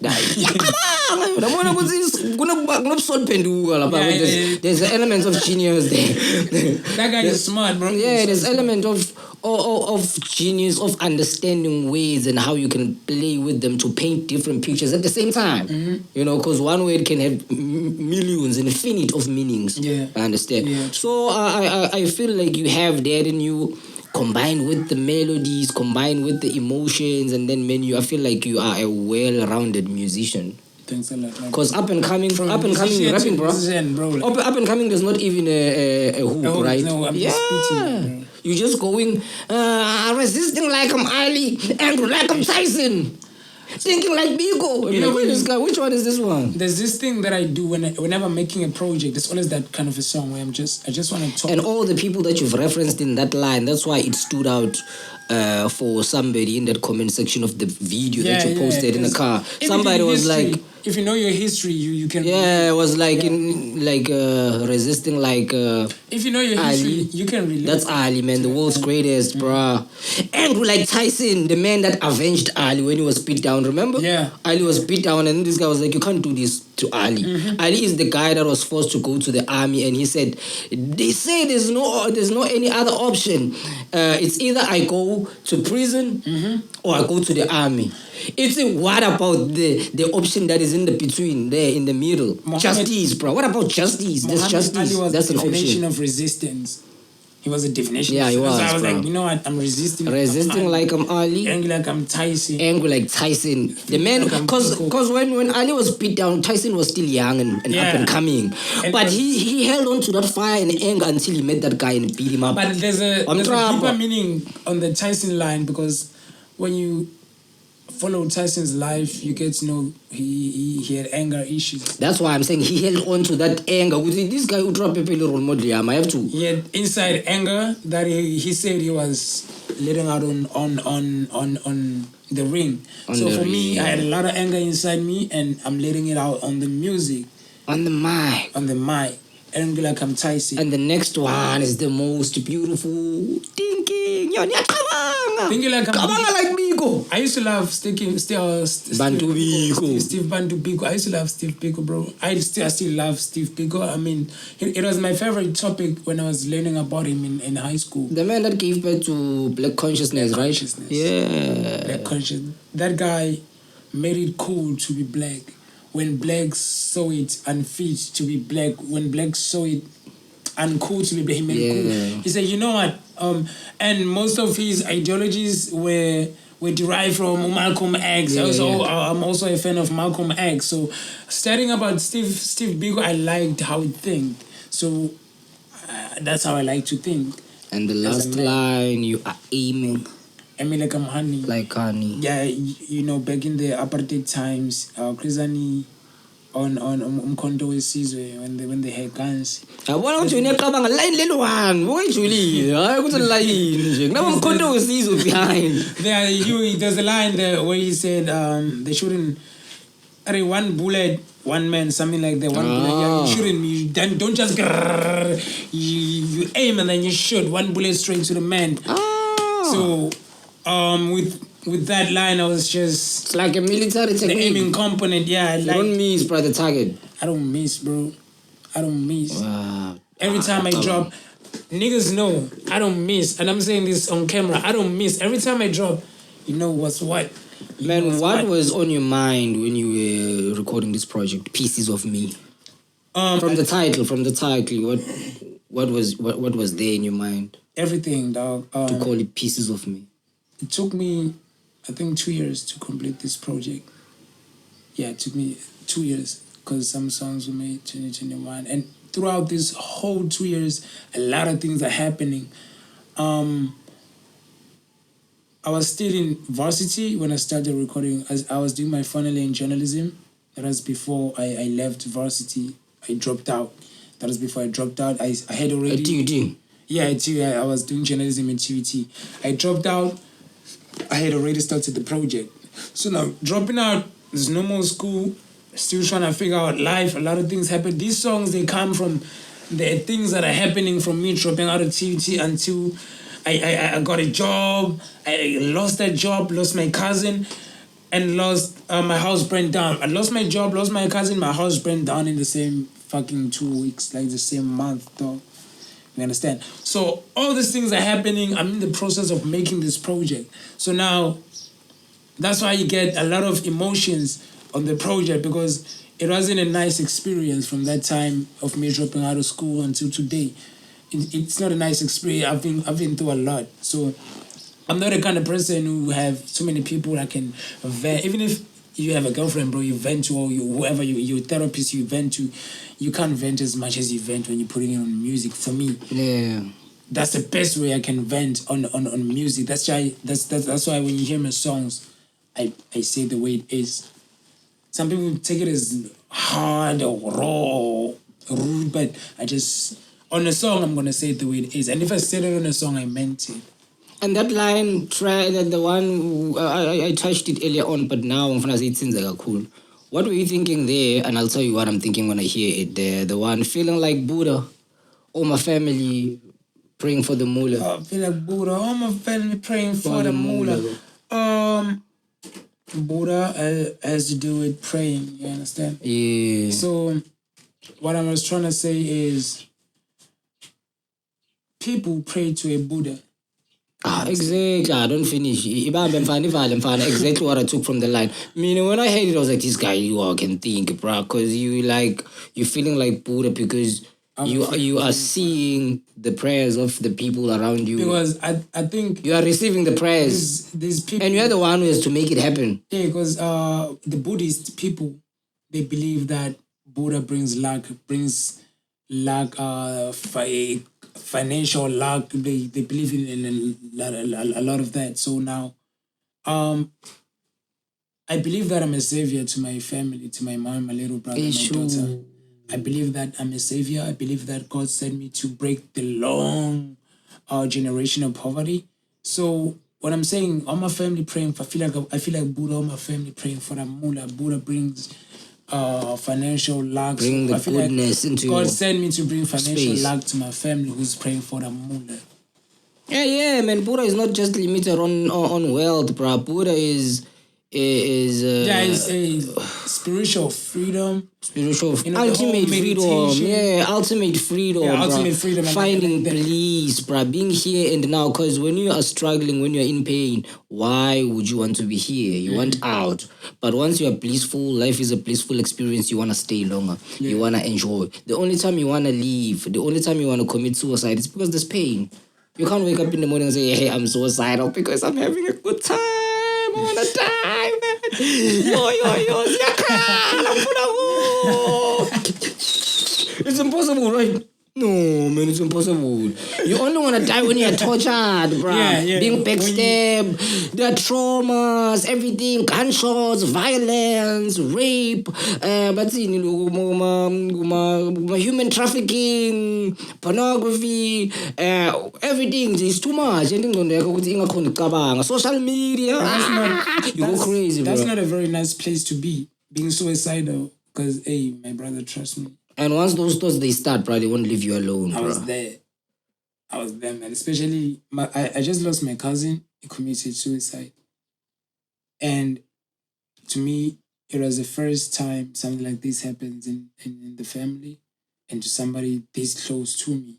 There's an element of genius there.
That guy is smart, bro.
Yeah, there's an element of genius, of understanding ways and how you can play with them to paint different pictures at the same time.
Mm-hmm.
You know, because one word can have millions, infinite of meanings.
Yeah,
I understand.
Yeah.
So I feel like you have that in you, combined with the melodies, combined with the emotions, and then I feel like you are a well-rounded musician.
Thanks a lot.
Because up and coming rapping, bro. Up and coming, there's not even a hook, right?
No, I'm just speaking.
You're just going, resisting like I'm Ali, angry like I'm Tyson, thinking like Biko. You know, which one is this one?
There's this thing that I do whenever I'm making a project. It's always that kind of a song where I just want to talk.
And all the people that you've referenced in that line, that's why it stood out for somebody in that comment section of the video that you posted in the car. Somebody was like,
if you know your history, you can.
Yeah, it was like resisting like.
If you know your history, you can relate.
That's Ali, man, the world's greatest, bruh. Angry like Tyson, the man that avenged Ali when he was beat down. Remember?
Yeah.
Ali was beat down, and this guy was like, "You can't do this to Ali."
Mm-hmm.
Ali is the guy that was forced to go to the army, and he said, "They say there's no any other option. It's either I go to prison or I go to the army." It's what about the option that is in the between there in the middle? Justice, bro. What about justice? There's justice.
Ali was
That's
the
an
definition
option
of resistance. He was a definition.
Yeah, he was.
So I was
bro.
like, you know what? I'm resisting.
Resisting like I'm Ali.
Angry like I'm Tyson.
Angry like Tyson. The man, because when Ali was beat down, Tyson was still young and up and coming. But he held on to that fire and anger until he met that guy and beat him up.
But there's a deeper meaning on the Tyson line, because when you follow Tyson's life, you get to know he had anger issues.
That's why I'm saying he held on to that anger. This guy who dropped a role model, I have to.
He had inside anger that he said he was letting out on the ring. So for me, I had a lot of anger inside me, and I'm letting it out on the music.
On the mic.
Angry like I'm Tyson.
And the next one is the most beautiful. Thinking like
Biko.
Biko.
I used to love
Bantu Biko.
Steve Bantu Biko. I used to love Steve Biko, bro. I still love Steve Biko. I mean, it was my favorite topic when I was learning about him in high school.
The man that gave birth to black consciousness,
Black
right?
consciousness.
Yeah.
Black consciousness. That guy made it cool to be black. When blacks saw it unfit to be black, when blacks saw it uncool to be black, he made it cool. He said, you know what? And most of his ideologies were derived from Malcolm X. I'm also a fan of Malcolm X. So studying about Steve Biko, I liked how he think. So that's how I like to think.
And the last line, you are aiming.
I mean, like I'm Hani.
Like Hani.
Yeah, you know, back in the apartheid times, Hani on Umkhonto with Sizwe when they had guns.
I want to know about line little one. Why Julie? I was a line. Now Umkhonto with Sizwe behind.
There's a line there where he said they shouldn't. One bullet, one man, something like that. One bullet, you shouldn't. You don't just you aim and then you shoot one bullet straight to the man. So. With that line, I was just...
It's like a military technique.
The aiming component, yeah.
You don't miss, brother, target.
I don't miss, bro. I don't miss.
Wow.
Every time I drop, niggas know I don't miss. And I'm saying this on camera. I don't miss. Every time I drop, you know what's what.
Man, what was on your mind when you were recording this project, Pieces of Me? From the title, what was there in your mind?
Everything, dog.
To call it Pieces of Me.
It took me, I think, 2 years to complete this project. Yeah, it took me 2 years because some songs were made 2021. And throughout this whole 2 years, a lot of things are happening. I was still in varsity when I started recording. I was doing my final year in journalism. That was before I left varsity. I dropped out. That was before I dropped out. I had already...
At TUT?
Yeah, I was doing journalism in TUT. I dropped out. I had already started the project. So now, dropping out, there's no more school, still trying to figure out life. A lot of things happen. These songs, they come from the things that are happening from me dropping out of TUT until I got a job. I lost that job, lost my cousin, and lost my house burned down. I lost my job, lost my cousin, my house burned down in the same fucking 2 weeks, like the same month, though. You understand? So all these things are happening. I'm in the process of making this project. So now, that's why you get a lot of emotions on the project because it wasn't a nice experience from that time of me dropping out of school until today. It's not a nice experience. I've been through a lot. So I'm not the kind of person who have so many people that can vent. Even if you have a girlfriend, bro, you vent to, or whoever your therapist you vent to, you can't vent as much as you vent when you're putting it on music. For me,
yeah,
that's the best way I can vent on music. That's why when you hear my songs, I say the way it is. Some people take it as hard or raw or rude, but on a song I'm gonna say it the way it is. And if I said it on a song, I meant it.
And that line, the one I touched it earlier on, but now I'm gonna say Tsintsa cool. What were you thinking there? And I'll tell you what I'm thinking when I hear it there. The one feeling like Bhuda, all my family praying for the mullah.
I feel like Bhuda, all my family praying for the mullah. Bhuda has to do with praying. You understand?
Yeah.
So what I was trying to say is, people pray to a Bhuda.
Exactly. I don't finish. Exactly what I took from the line. Meaning, when I heard it, I was like, this guy, you all can think, bro. Because you're feeling like Bhuda because you are seeing the prayers of the people around you.
Because I think...
You are receiving the prayers.
These people...
And you're the one who has to make it happen.
Yeah, because the Buddhist people, they believe that Bhuda brings luck, financial luck. They believe in a lot of that. So now, I believe that I'm a savior to my family, to my mom, my little brother, my daughter. I believe that I'm a savior. I believe that God sent me to break the long generation of poverty. So what I'm saying, all my family praying for, I feel like Bhuda, all my family praying for the mullah. Bhuda brings financial luck.
Bring the goodness into
God sent me to bring financial
space.
luck to my family who's praying for the mullah.
Yeah. Yeah, man, Bhuda is not just limited on wealth, bro. Bhuda is
it's a spiritual freedom.
Ultimate freedom. Yeah, ultimate freedom.
Yeah, ultimate freedom.
Finding peace, bruh. Being here and now. Because when you are struggling, when you're in pain, why would you want to be here? You want out. But once you are blissful, life is a blissful experience. You want to stay longer. Yeah. You want to enjoy. The only time you want to leave, the only time you want to commit suicide is because there's pain. You can't wake up in the morning and say, hey, I'm suicidal because I'm having a good time. I want to die, man. It's impossible, right? No, man, it's impossible. You only want to die when you're tortured, bro. Being backstabbed, the traumas, everything, gunshots, violence, rape, human trafficking, pornography, everything is too much. Social media, you go crazy, bro.
That's not a very nice place to be, being suicidal, because, hey, my brother, trust me.
And once those thoughts they start, bro, they won't leave you alone, bro.
I was there, man. Especially, I just lost my cousin. He committed suicide. And to me, it was the first time something like this happens in the family and to somebody this close to me.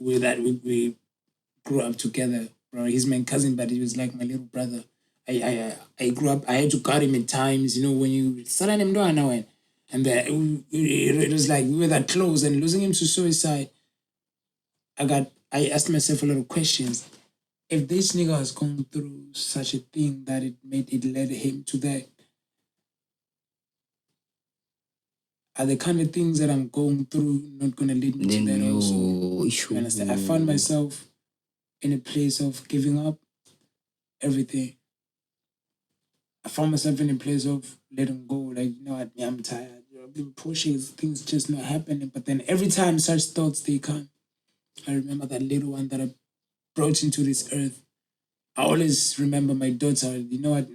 We grew up together, bro. He's my cousin, but he was like my little brother. I grew up, I had to guard him at times, when you start him down now. And it was like we were that close, and losing him to suicide, I asked myself a lot of questions. If this nigga has gone through such a thing that it led him to that, are the kind of things that I'm going through not going to lead me to that also? You understand? I found myself in a place of giving up everything. I found myself in a place of letting go. Like, I'm tired. I've been pushing, things just not happening. But then every time such thoughts, they come. I remember that little one that I brought into this earth. I always remember my daughter. You know what?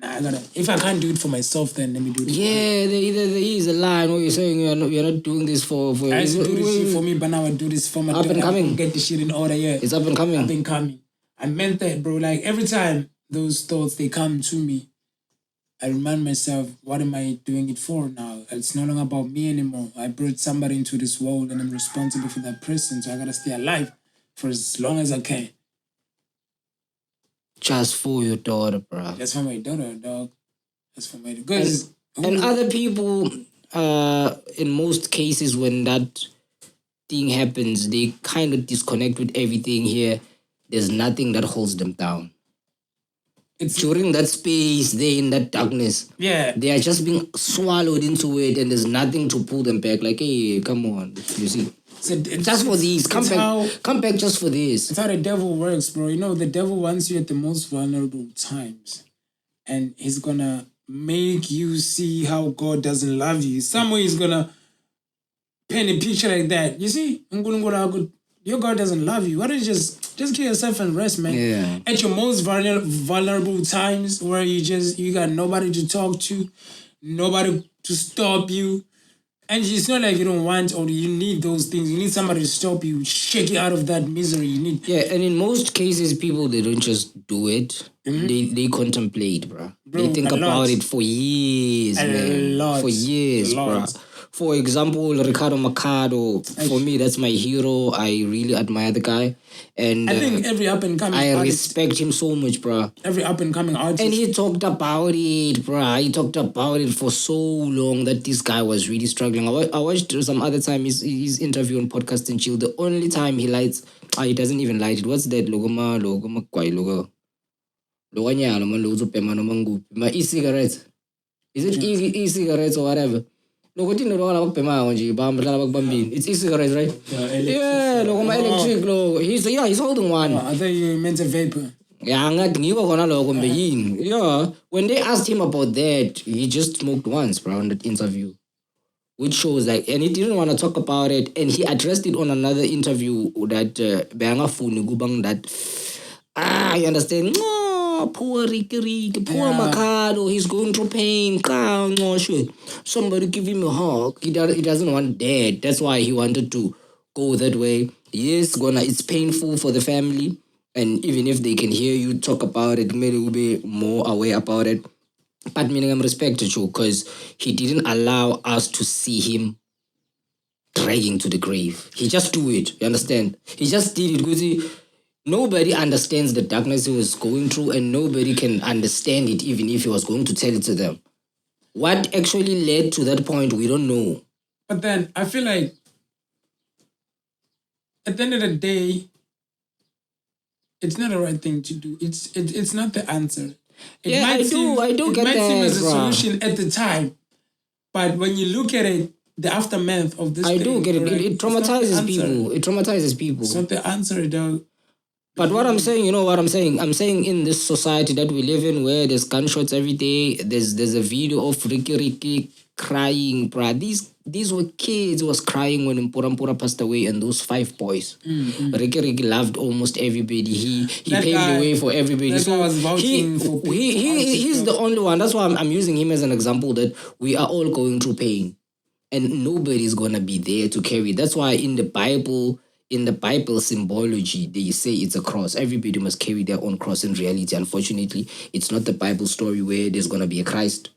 If I can't do it for myself, then let me do it for her.
There is a line where you're saying you're not doing this for
I used to do this shit for me, but now I do this for my daughter.
Up and coming.
Get the shit in order, yeah.
It's up and coming.
Up and coming. I meant that, bro. Like, every time those thoughts, they come to me, I remind myself, what am I doing it for now? It's no longer about me anymore. I brought somebody into this world and I'm responsible for that person. So I gotta stay alive for as long as I can.
Just for your daughter, bro.
Just for my daughter, dog. Just for my daughter.
And other people, in most cases, when that thing happens, they kind of disconnect with everything here. There's nothing that holds them down. It's during that space, they're in that darkness.
Yeah.
They are just being swallowed into it and there's nothing to pull them back. Like, hey, come on. You see? Just for these. Come back just for this.
It's how the devil works, bro. The devil wants you at the most vulnerable times. And he's gonna make you see how God doesn't love you. Some way he's gonna paint a picture like that. You see? Your God doesn't love you. Why don't you just kill yourself and rest, man?
Yeah.
At your most vulnerable times where you got nobody to talk to, nobody to stop you. And it's not like you don't want or you need those things. You need somebody to stop you, shake you out of that misery. You need.
Yeah, and in most cases, people, they don't just do it. Mm-hmm. They contemplate, bro. They think about it for years, man. For years, bro. For example, Rikhado Makhado, for me, that's my hero. I really admire the guy. And
I think every up-and-coming artist,
respect him so much, bro.
Every up-and-coming artist.
And he talked about it, bro. He talked about it for so long that this guy was really struggling. I watched some other time his interview on Podcast and Chill. The only time he lights, he doesn't even light it. What's that? E-cigarettes. Is it e-cigarettes or whatever? It's e-cigarettes, right? Yeah, electric. He's holding one.
I thought you meant a vapor.
Yeah, when they asked him about that, he just smoked once, bro, in that interview. Which shows and he didn't want to talk about it, and he addressed it on another interview that you understand? Poor Ricky, poor Makhado, he's going through pain. Somebody give him a hug. He doesn't want that. That's why he wanted to go that way. Yes, it's painful for the family. And even if they can hear you talk about it, maybe will be more aware about it. But meaning I'm respected you because he didn't allow us to see him dragging to the grave. He just do it. You understand? He just did it because nobody understands the darkness he was going through, and nobody can understand it even if he was going to tell it to them. What actually led to that point, we don't know.
But then I feel like at the end of the day, it's not the right thing to do. It's not the answer.
I do get that. It might seem as a
solution at the time, but when you look at it, the aftermath of this,
I do get it. It traumatizes people. It traumatizes people.
It's not the answer, though.
But what I'm saying, you know what I'm saying? I'm saying in this society that we live in, where there's gunshots every day, there's a video of Ricky crying, bruh. These were kids who was crying when Mpura passed away, and those 5 boys. Ricky loved almost everybody. He paved the way for everybody.
So was vouching
he's the only one. That's why I'm using him as an example that we are all going through pain, and nobody's gonna be there to carry. That's why in the Bible symbology, they say it's a cross. Everybody must carry their own cross in reality. Unfortunately, it's not the Bible story where there's going to be a Christ.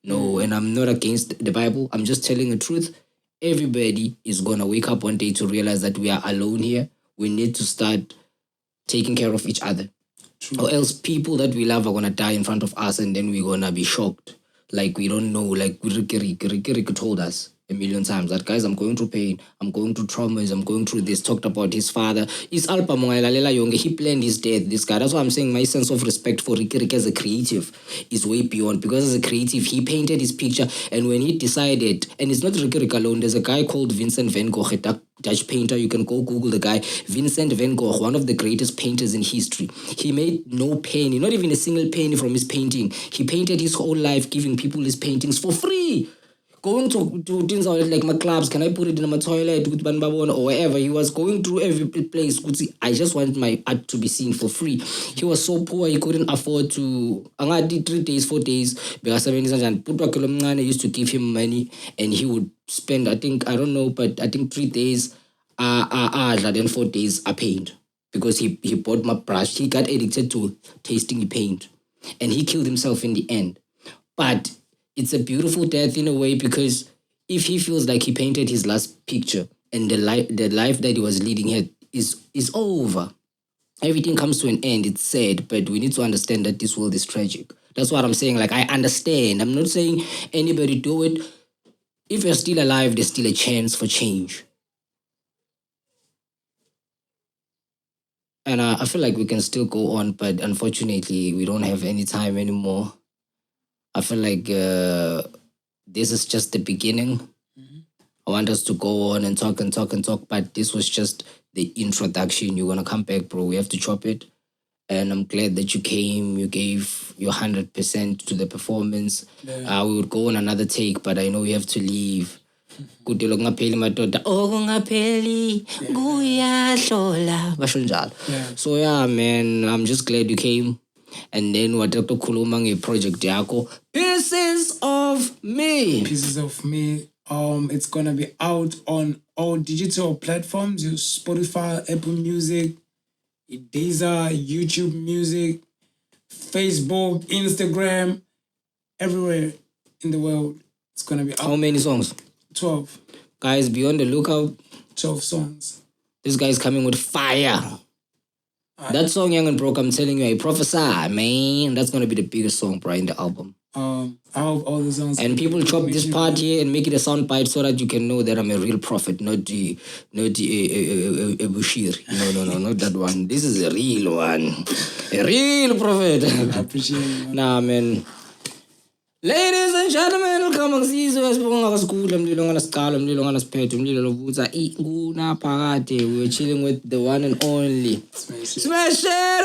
No, and I'm not against the Bible. I'm just telling the truth. Everybody is going to wake up one day to realize that we are alone here. We need to start taking care of each other. True. Or else people that we love are going to die in front of us, and then we're going to be shocked. Like we don't know, like Ricky told us a million times that, guys, I'm going through pain, I'm going through traumas, I'm going through this, talked about his father. His album, he planned his death, this guy. That's why I'm saying my sense of respect for Ricky as a creative is way beyond, because as a creative, he painted his picture, and when he decided, and it's not Ricky alone, there's a guy called Vincent Van Gogh, a Dutch painter. You can go Google the guy, Vincent Van Gogh, one of the greatest painters in history. He made no penny, not even a single penny from his painting. He painted his whole life, giving people his paintings for free. Going to things like my clubs, can I put it in my toilet, or wherever. He was going through every place. I just want my art to be seen for free. He was so poor, he couldn't afford to. I did 3 days, 4 days, because I used to give him money, and he would spend, I think 3 days, then 4 days I paint. Because he bought my brush. He got addicted to tasting the paint. And he killed himself in the end. But it's a beautiful death in a way, because if he feels like he painted his last picture and the life that he was leading here is over, everything comes to an end. It's sad, but we need to understand that this world is tragic. That's what I'm saying. Like, I understand. I'm not saying anybody do it. If you're still alive, there's still a chance for change. And I feel like we can still go on, but unfortunately, we don't have any time anymore. I feel like this is just the beginning. I want us to go on and talk, but this was just the introduction. You're going to come back, bro. We have to chop it. And I'm glad that you came. You gave your 100% to the performance. Yeah. We would go on another take, but I know we have to leave. So yeah, man, I'm just glad you came. And then what Dr. Kulumang project yako, Pieces of Me.
Pieces of Me. It's gonna be out on all digital platforms. Your Spotify, Apple Music, Deezer, YouTube Music, Facebook, Instagram, everywhere in the world. It's gonna be out.
How many songs?
12.
Guys, be on the lookout.
12 songs. This
guy is coming with fire. That song, Young and Broke, I'm telling you, I prophesy, man. That's going to be the biggest song, bro, in the album.
I hope all the songs...
And people chop this part here and make it a sound bite so that you can know that I'm a real prophet, not the Bushir. No, not that one. This is a real one. A real prophet.
I appreciate it, man.
Nah, man. Ladies and gentlemen, welcome to Sizwe. We're chilling with the one and only Smash It!